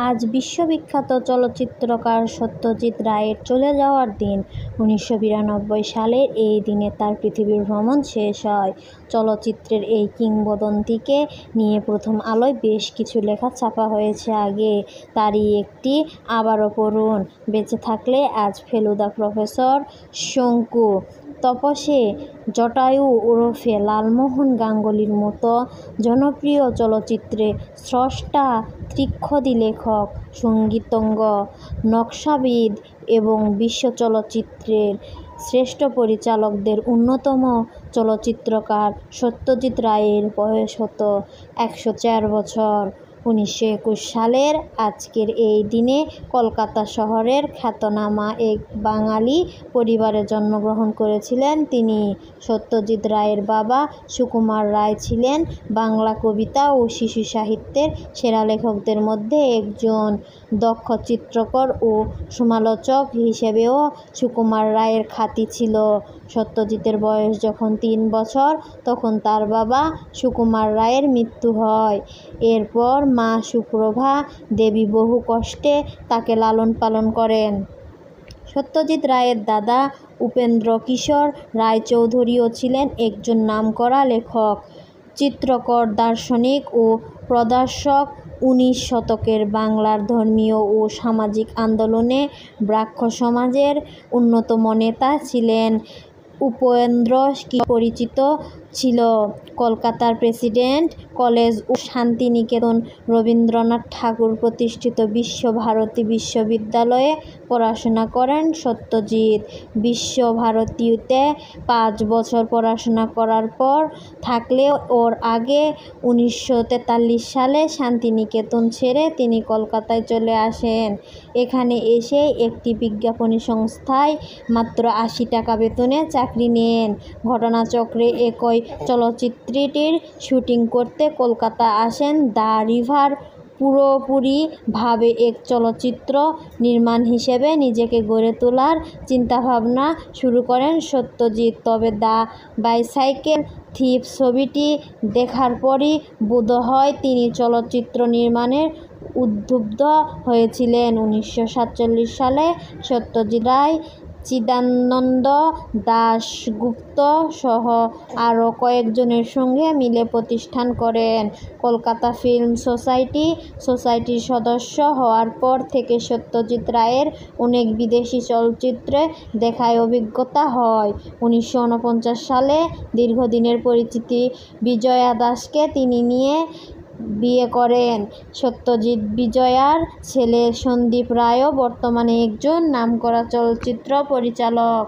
আজ বিশ্ববিখ্যাত চলচ্চিত্রকার সত্যজিৎ রায়ের চলে যাওয়ার দিন। 1992 সালের এই দিনে তার পৃথিবী ভ্রমণ শেষ হয়। চলচ্চিত্রের এই কিংবদন্তিকে নিয়ে প্রথম আলোয় বেশ কিছু লেখা ছাপা হয়েছে আগে, তারই একটি আবারও পড়ুন। বেঁচে থাকলে আজ ফেলুদা প্রফেসর শঙ্কু, তপসে জটায়ু ওরফে লালমোহন গাঙ্গুলির মতো জনপ্রিয় চলচ্চিত্রে স্রষ্টা, ত্রিক্ষদী লেখক, সঙ্গীতজ্ঞ, নকশাবিদ এবং বিশ্ব চলচ্চিত্রের শ্রেষ্ঠ পরিচালকদের অন্যতম চলচ্চিত্রকার সত্যজিৎ রায়ের বয়স হতো 104 বছর। 1921 সালের আজকের এই দিনে কলকাতা শহরের খ্যাতনামা এক বাঙালি পরিবারে জন্মগ্রহণ করেছিলেন তিনি। সত্যজিৎ রায়ের বাবা সুকুমার রায় ছিলেন বাংলা কবিতা ও শিশু সাহিত্যের সেরা লেখকদের মধ্যে একজন। দক্ষ চিত্রকর ও সমালোচক হিসেবেও সুকুমার রায়ের খ্যাতি ছিল। সত্যজিতের বয়স যখন 3 বছর তখন তার বাবা সুকুমার রায়ের মৃত্যু হয়। এরপর মা সুপ্রভা দেবী বহু কষ্টে তাকে লালন পালন করেন। সত্যজিৎ রায়ের দাদা উপেন্দ্র কিশোর রায়চৌধুরীও ছিলেন একজন নামকরা লেখক, চিত্রকর, দার্শনিক ও প্রদর্শক। 19 শতকের বাংলার ধর্মীয় ও সামাজিক আন্দোলনে ব্রাহ্ম সমাজের অন্যতম নেতা ছিলেন উপেন্দ্র কিশোর। পরিচিত ছিল কলকাতার প্রেসিডেন্ট কলেজ ও শান্তিনিকেতন রবীন্দ্রনাথ ঠাকুর প্রতিষ্ঠিত বিশ্বভারতী বিশ্ববিদ্যালয়ে পড়াশোনা করেন সত্যজিৎ। বিশ্বভারতীতে 5 বছর পড়াশোনা করার পর থাকলেও ওর আগে 1943 সালে শান্তিনিকেতন ছেড়ে তিনি কলকাতায় চলে আসেন। এখানে এসে একটি বিজ্ঞাপনী সংস্থায় মাত্র 80 টাকা বেতনে চাকরি নেন। ঘটনাচক্রে একই চলচ্চিত্রটির শুটিং করতে কলকাতা আসেন দ্য রিভার। পুরোপুরিভাবে এক চলচ্চিত্র নির্মাণ হিসেবে নিজেকে গড়ে তোলার চিন্তাভাবনা শুরু করেন সত্যজিৎ। তবে দ্য বাইসাইকেল থিফ ছবিটি দেখার পরই বোধহয় তিনি চলচ্চিত্র নির্মাণে উদ্বুদ্ধ হয়েছিলেন। 1947 সালে সত্যজিৎ রায় চিদানন্দ দাশগুপ্ত সহ আরও কয়েকজনের সঙ্গে মিলে প্রতিষ্ঠান করেন কলকাতা ফিল্ম সোসাইটি। সোসাইটির সদস্য হওয়ার পর থেকে সত্যজিৎ রায়ের অনেক বিদেশি চলচ্চিত্রে দেখার অভিজ্ঞতা হয়। 1949 সালে দীর্ঘদিনের পরিচিতি বিজয়া দাসকে তিনি বিয়ে করেন। সত্যজিৎ বিজয়ার ছেলে সন্দীপ রায়ও বর্তমানে একজন নামকরা চলচ্চিত্র পরিচালক।